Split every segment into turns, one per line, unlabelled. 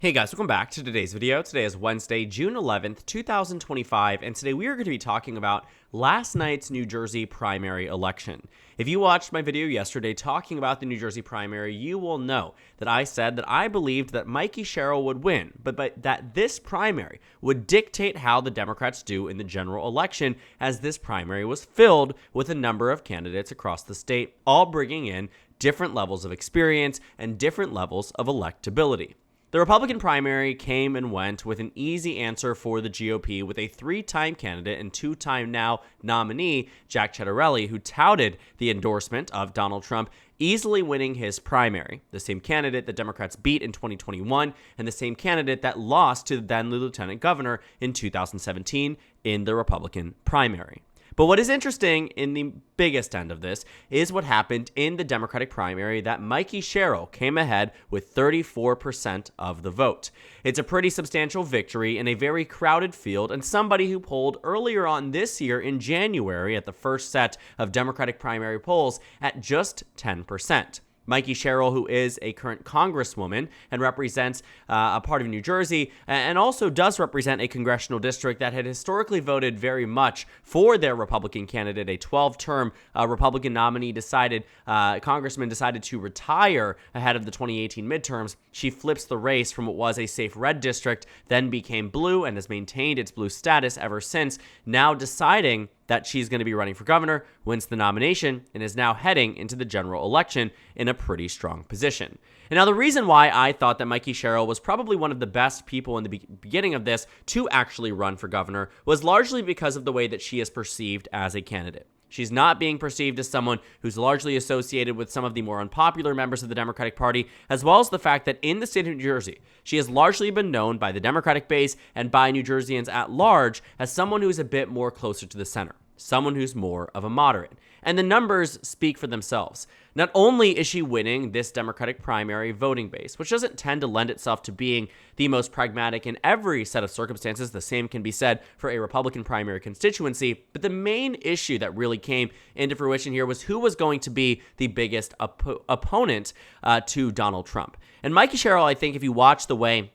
Hey guys, welcome back to today's video. Today is Wednesday, June 11th, 2025, and today we are going to be talking about last night's New Jersey primary election. If you watched my video yesterday talking about the New Jersey primary, you will know that I said that I believed that Mikey Sherrill would win, but that this primary would dictate how the Democrats do in the general election, as this primary was filled with a number of candidates across the state, all bringing in different levels of experience and different levels of electability. The Republican primary came and went with an easy answer for the GOP with a three-time candidate and two-time now nominee, Jack Ciattarelli, who touted the endorsement of Donald Trump, easily winning his primary, the same candidate that Democrats beat in 2021 and the same candidate that lost to the then lieutenant governor in 2017 in the Republican primary. But what is interesting in the biggest end of this is what happened in the Democratic primary that Mikey Sherrill came ahead with 34% of the vote. It's a pretty substantial victory in a very crowded field, and somebody who polled earlier on this year in January at the first set of Democratic primary polls at just 10%. Mikey Sherrill, who is a current congresswoman and represents a part of New Jersey, and also does represent a congressional district that had historically voted very much for their Republican candidate. A 12-term Republican nominee congressman decided to retire ahead of the 2018 midterms. She flips the race from what was a safe red district, then became blue, and has maintained its blue status ever since, now deciding that she's going to be running for governor, wins the nomination, and is now heading into the general election in a pretty strong position. And now the reason why I thought that Mikey Sherrill was probably one of the best people in the beginning of this to actually run for governor was largely because of the way that she is perceived as a candidate. She's not being perceived as someone who's largely associated with some of the more unpopular members of the Democratic Party, as well as the fact that in the state of New Jersey, she has largely been known by the Democratic base and by New Jerseyans at large as someone who is a bit more closer to the center, someone who's more of a moderate. And the numbers speak for themselves. Not only is she winning this Democratic primary voting base, which doesn't tend to lend itself to being the most pragmatic in every set of circumstances, the same can be said for a Republican primary constituency, but the main issue that really came into fruition here was who was going to be the biggest opponent to Donald Trump. And Mikey Sherrill, I think if you watch the way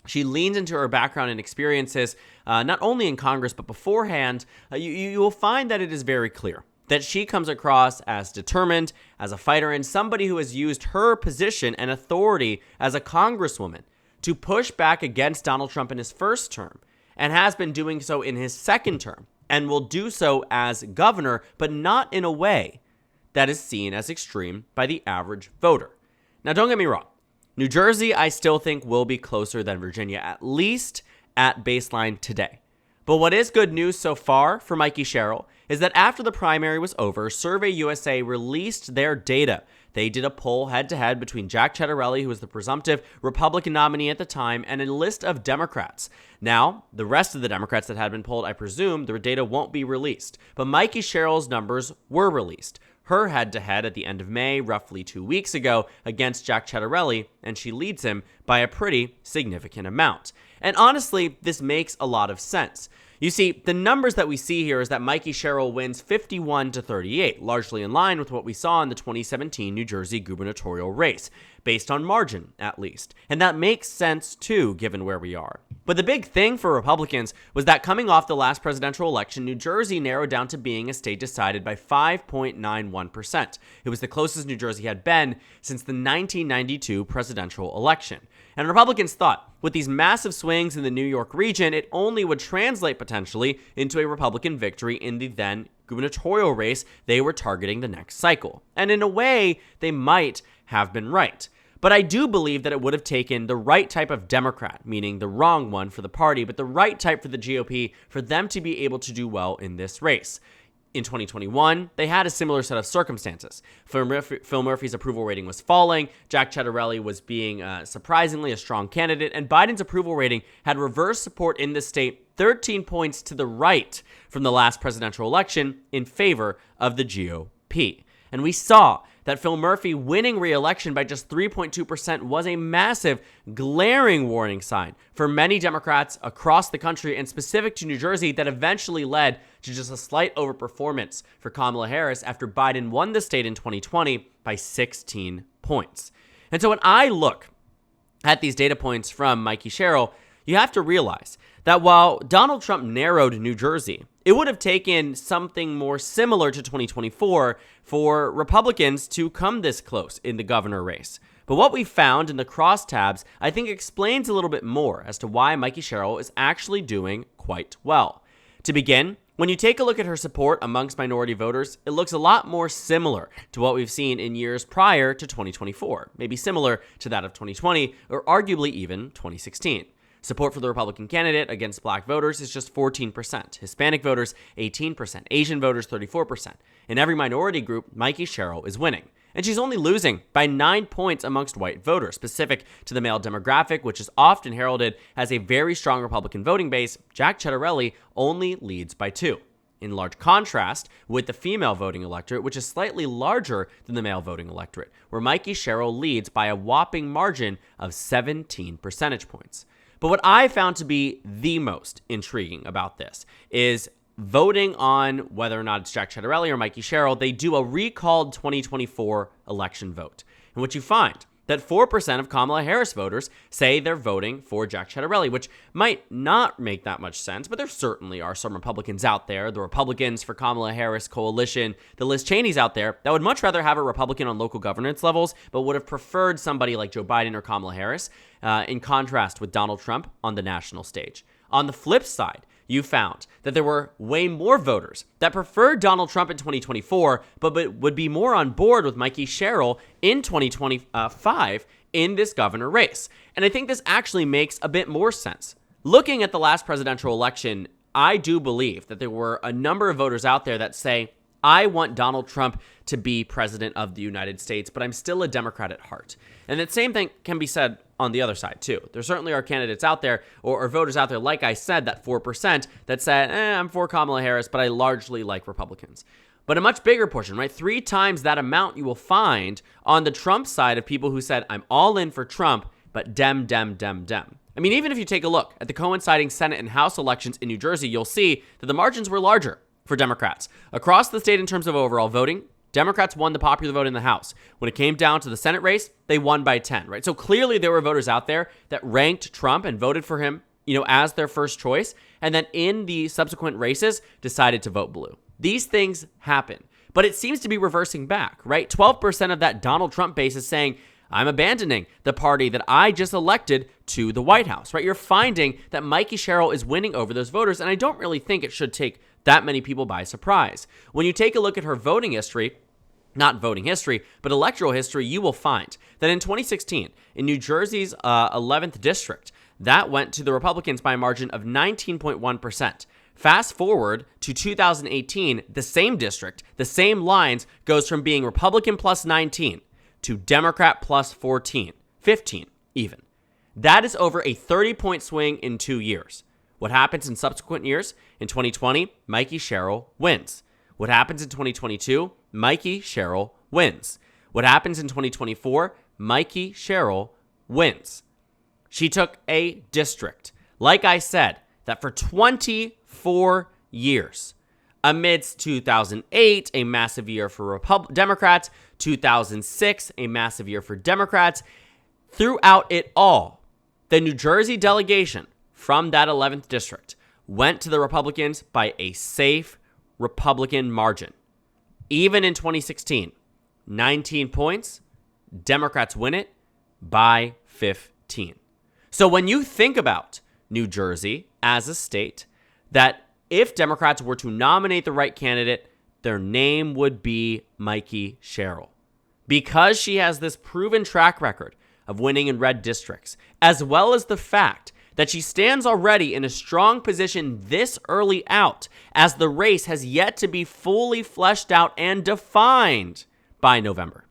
she leans into her background and experiences, not only in Congress, but beforehand, you will find that it is very clear that she comes across as determined, as a fighter, and somebody who has used her position and authority as a congresswoman to push back against Donald Trump in his first term, and has been doing so in his second term, and will do so as governor, but not in a way that is seen as extreme by the average voter. Now, don't get me wrong. New Jersey, I still think, will be closer than Virginia, at least at baseline today. But what is good news so far for Mikey Sherrill is that after the primary was over, Survey USA released their data. They did a poll head-to-head between Jack Ciattarelli, who was the presumptive Republican nominee at the time, and a list of Democrats. Now, the rest of the Democrats that had been polled, I presume their data won't be released. But Mikey Sherrill's numbers were released. Her head-to-head at the end of May, roughly 2 weeks ago, against Jack Ciattarelli, and she leads him by a pretty significant amount. And honestly, this makes a lot of sense. You see, the numbers that we see here is that Mikey Sherrill wins 51-38, largely in line with what we saw in the 2017 New Jersey gubernatorial race, based on margin, at least. And that makes sense, too, given where we are. But the big thing for Republicans was that coming off the last presidential election, New Jersey narrowed down to being a state decided by 5.91%. It was the closest New Jersey had been since the 1992 presidential election. And Republicans thought, with these massive swings in the New York region, it only would translate potentially into a Republican victory in the then gubernatorial race they were targeting the next cycle. And in a way, they might have been right. But I do believe that it would have taken the right type of Democrat, meaning the wrong one for the party, but the right type for the GOP for them to be able to do well in this race. In 2021, they had a similar set of circumstances. Phil Murphy's approval rating was falling, Jack Ciattarelli was being surprisingly a strong candidate, and Biden's approval rating had reverse support in the state 13 points to the right from the last presidential election in favor of the GOP. And we saw that Phil Murphy winning re-election by just 3.2% was a massive, glaring warning sign for many Democrats across the country and specific to New Jersey that eventually led to just a slight overperformance for Kamala Harris after Biden won the state in 2020 by 16 points. And so when I look at these data points from Mikey Sherrill, you have to realize that while Donald Trump narrowed New Jersey, it would have taken something more similar to 2024 for Republicans to come this close in the governor race. But what we found in the crosstabs, I think, explains a little bit more as to why Mikey Sherrill is actually doing quite well. To begin, when you take a look at her support amongst minority voters, it looks a lot more similar to what we've seen in years prior to 2024, maybe similar to that of 2020 or arguably even 2016. Support for the Republican candidate against black voters is just 14%, Hispanic voters 18%, Asian voters 34%. In every minority group, Mikey Sherrill is winning. And she's only losing by 9 points amongst white voters, specific to the male demographic, which is often heralded as a very strong Republican voting base. Jack Ciattarelli only leads by 2. In large contrast with the female voting electorate, which is slightly larger than the male voting electorate, where Mikey Sherrill leads by a whopping margin of 17 percentage points. But what I found to be the most intriguing about this is voting on whether or not it's Jack Ciattarelli or Mikey Sherrill. They do a recalled 2024 election vote, in which you find that 4% of Kamala Harris voters say they're voting for Jack Ciattarelli, which might not make that much sense, but there certainly are some Republicans out there, the Republicans for Kamala Harris coalition, the Liz Cheney's out there, that would much rather have a Republican on local governance levels, but would have preferred somebody like Joe Biden or Kamala Harris, in contrast with Donald Trump on the national stage. On the flip side, you found that there were way more voters that preferred Donald Trump in 2024, but would be more on board with Mikey Sherrill in 2025 in this governor race. And I think this actually makes a bit more sense. Looking at the last presidential election, I do believe that there were a number of voters out there that say, I want Donald Trump to be president of the United States, but I'm still a Democrat at heart. And that same thing can be said on the other side, too. There certainly are candidates out there or voters out there, like I said, that 4% that said, I'm for Kamala Harris, but I largely like Republicans. But a much bigger portion, right? 3 times that amount you will find on the Trump side of people who said, I'm all in for Trump, but Dem. I mean, even if you take a look at the coinciding Senate and House elections in New Jersey, you'll see that the margins were larger for Democrats. Across the state in terms of overall voting, Democrats won the popular vote in the House. When it came down to the Senate race, they won by 10, right? So clearly there were voters out there that ranked Trump and voted for him, as their first choice, and then in the subsequent races decided to vote blue. These things happen, but it seems to be reversing back, right? 12% of that Donald Trump base is saying, I'm abandoning the party that I just elected to the White House, right? You're finding that Mikey Sherrill is winning over those voters, and I don't really think it should take that many people by surprise. When you take a look at her voting history, not voting history, but electoral history, you will find that in 2016, in New Jersey's 11th district, that went to the Republicans by a margin of 19.1%. Fast forward to 2018, the same district, the same lines, goes from being Republican plus 19 to Democrat plus 14, 15 even. That is over a 30-point swing in 2 years. What happens in subsequent years? In 2020, Mikey Sherrill wins. What happens in 2022? Mikey Sherrill wins. What happens in 2024? Mikey Sherrill wins. She took a district, like I said, that for 24 years, amidst 2008, a massive year for Democrats, 2006, a massive year for Democrats, throughout it all, the New Jersey delegation from that 11th district went to the Republicans by a safe Republican margin. Even in 2016, 19 points, Democrats win it by 15. So when you think about New Jersey as a state, that if Democrats were to nominate the right candidate, their name would be Mikey Sherrill. Because she has this proven track record of winning in red districts, as well as the fact that she stands already in a strong position this early out, as the race has yet to be fully fleshed out and defined by November.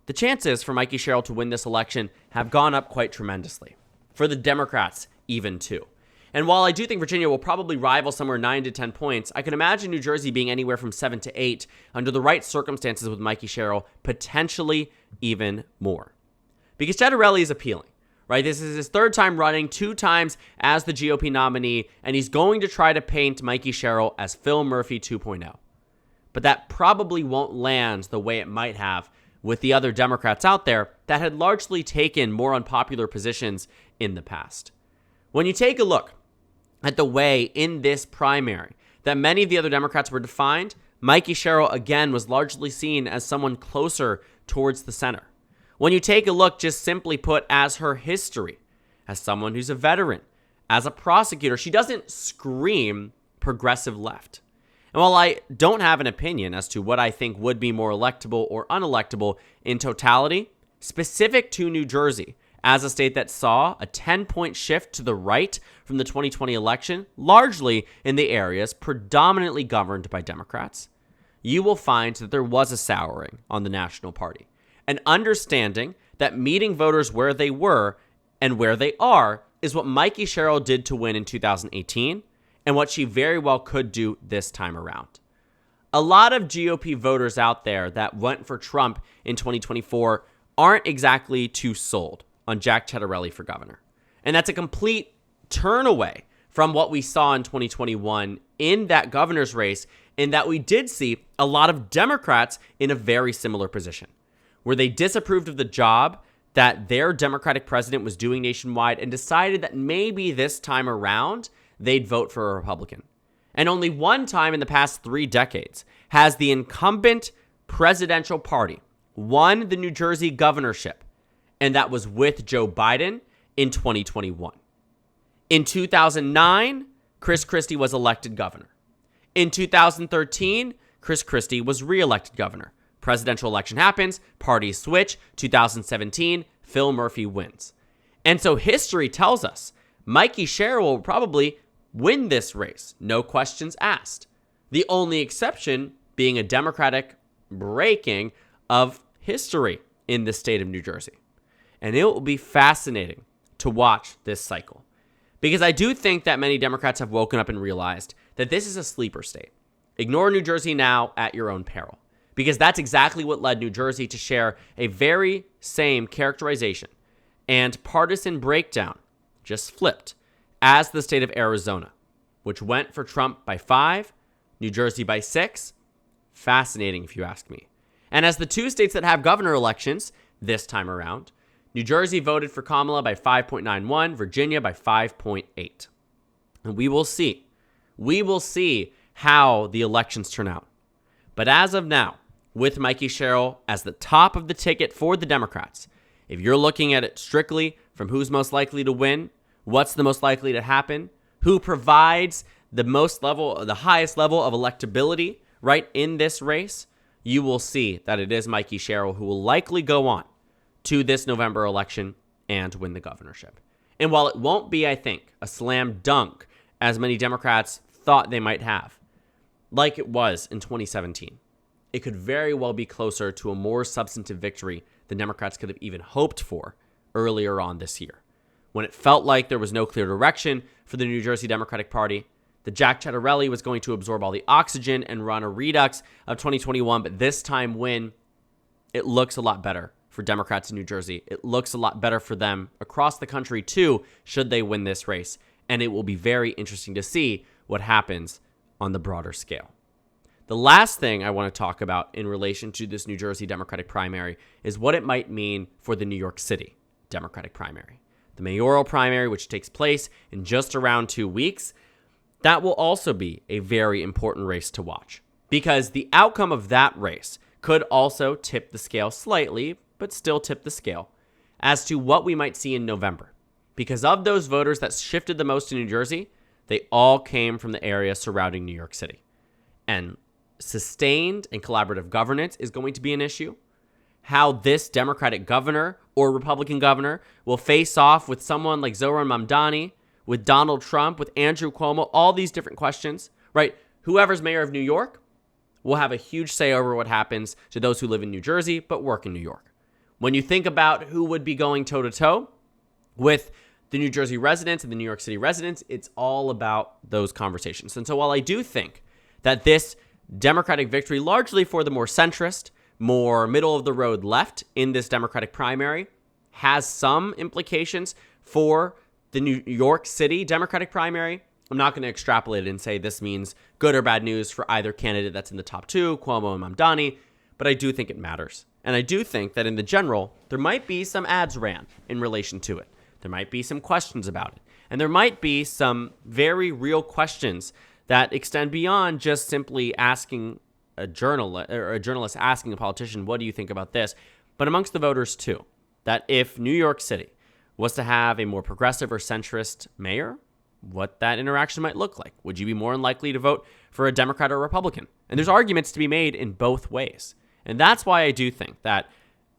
The chances for Mikey Sherrill to win this election have gone up quite tremendously. For the Democrats, even too. And while I do think Virginia will probably rival somewhere 9 to 10 points, I can imagine New Jersey being anywhere from 7 to 8 under the right circumstances with Mikey Sherrill, potentially even more. Because Ciattarelli is appealing, right? This is his 3rd time running, 2 times as the GOP nominee, and he's going to try to paint Mikey Sherrill as Phil Murphy 2.0. But that probably won't land the way it might have with the other Democrats out there that had largely taken more unpopular positions in the past. When you take a look at the way in this primary that many of the other Democrats were defined, Mikey Sherrill, again, was largely seen as someone closer towards the center. When you take a look, just simply put, as her history, as someone who's a veteran, as a prosecutor, she doesn't scream progressive left. And while I don't have an opinion as to what I think would be more electable or unelectable in totality, specific to New Jersey, as a state that saw a 10-point shift to the right from the 2020 election, largely in the areas predominantly governed by Democrats, you will find that there was a souring on the National Party. And understanding that meeting voters where they were and where they are is what Mikey Sherrill did to win in 2018 and what she very well could do this time around. A lot of GOP voters out there that went for Trump in 2024 aren't exactly too sold on Jack Ciattarelli for governor. And that's a complete turn away from what we saw in 2021 in that governor's race, in that we did see a lot of Democrats in a very similar position, where they disapproved of the job that their Democratic president was doing nationwide and decided that maybe this time around they'd vote for a Republican. And only one time in the past 3 decades has the incumbent presidential party won the New Jersey governorship, and that was with Joe Biden in 2021. In 2009, Chris Christie was elected governor. In 2013, Chris Christie was re-elected governor. Presidential election happens, parties switch. 2017, Phil Murphy wins. And so history tells us Mikey Sherrill will probably win this race, no questions asked. The only exception being a Democratic breaking of history in the state of New Jersey. And it will be fascinating to watch this cycle, because I do think that many Democrats have woken up and realized that this is a sleeper state. Ignore New Jersey now at your own peril, because that's exactly what led New Jersey to share a very same characterization and partisan breakdown, just flipped, as the state of Arizona, which went for Trump by 5, New Jersey by 6. Fascinating, if you ask me. And as the 2 states that have governor elections this time around, New Jersey voted for Kamala by 5.91, Virginia by 5.8. And we will see. We will see how the elections turn out. But as of now, with Mikey Sherrill as the top of the ticket for the Democrats, if you're looking at it strictly from who's most likely to win, what's the most likely to happen, who provides the highest level of electability right in this race, you will see that it is Mikey Sherrill who will likely go on to this November election and win the governorship. And while it won't be, I think, a slam dunk as many Democrats thought they might have, like it was in 2017, it could very well be closer to a more substantive victory than Democrats could have even hoped for earlier on this year, when it felt like there was no clear direction for the New Jersey Democratic Party. The Jack Ciattarelli was going to absorb all the oxygen and run a redux of 2021, but this time win, it looks a lot better for Democrats in New Jersey. It looks a lot better for them across the country too, should they win this race. And it will be very interesting to see what happens on the broader scale. The last thing I want to talk about in relation to this New Jersey Democratic primary is what it might mean for the New York City Democratic primary. The mayoral primary, which takes place in just around 2 weeks, that will also be a very important race to watch, because the outcome of that race could also tip the scale slightly, but still tip the scale, as to what we might see in November. Because of those voters that shifted the most in New Jersey, they all came from the area surrounding New York City. And sustained and collaborative governance is going to be an issue. How this Democratic governor or Republican governor will face off with someone like Zohran Mamdani, with Donald Trump, with Andrew Cuomo, all these different questions, right? Whoever's mayor of New York will have a huge say over what happens to those who live in New Jersey but work in New York. When you think about who would be going toe-to-toe with the New Jersey residents and the New York City residents, it's all about those conversations. And so while I do think that this Democratic victory, largely for the more centrist, more middle-of-the-road left in this Democratic primary, has some implications for the New York City Democratic primary, I'm not going to extrapolate it and say this means good or bad news for either candidate that's in the top 2, Cuomo and Mamdani. but I do think it matters. And I do think that in the general, there might be some ads ran in relation to it. There might be some questions about it. And there might be some very real questions that extend beyond just simply asking a journalist asking a politician, what do you think about this? But amongst the voters too, that if New York City was to have a more progressive or centrist mayor, what that interaction might look like. Would you be more likely to vote for a Democrat or a Republican? And there's arguments to be made in both ways. And that's why I do think that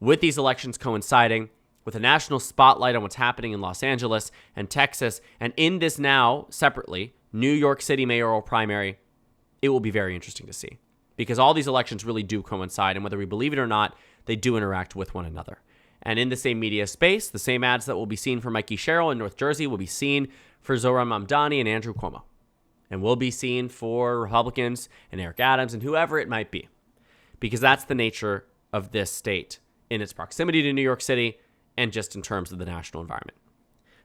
with these elections coinciding, with a national spotlight on what's happening in Los Angeles and Texas, and in this now, separately, New York City mayoral primary, it will be very interesting to see. Because all these elections really do coincide, and whether we believe it or not, they do interact with one another. And in the same media space, the same ads that will be seen for Mikey Sherrill in North Jersey will be seen for Zohran Mamdani and Andrew Cuomo. And will be seen for Republicans and Eric Adams and whoever it might be. Because that's the nature of this state in its proximity to New York City and just in terms of the national environment.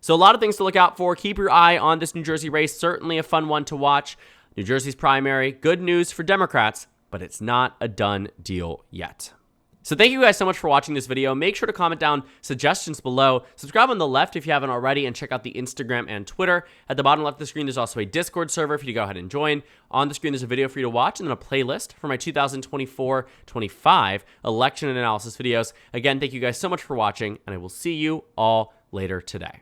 So a lot of things to look out for. Keep your eye on this New Jersey race. Certainly a fun one to watch. New Jersey's primary. Good news for Democrats, but it's not a done deal yet. So thank you guys so much for watching this video. Make sure to comment down suggestions below. Subscribe on the left if you haven't already, and check out the Instagram and Twitter. At the bottom left of the screen, there's also a Discord server for you to go ahead and join. On the screen, there's a video for you to watch, and then a playlist for my 2024-25 election analysis videos. Again, thank you guys so much for watching, and I will see you all later today.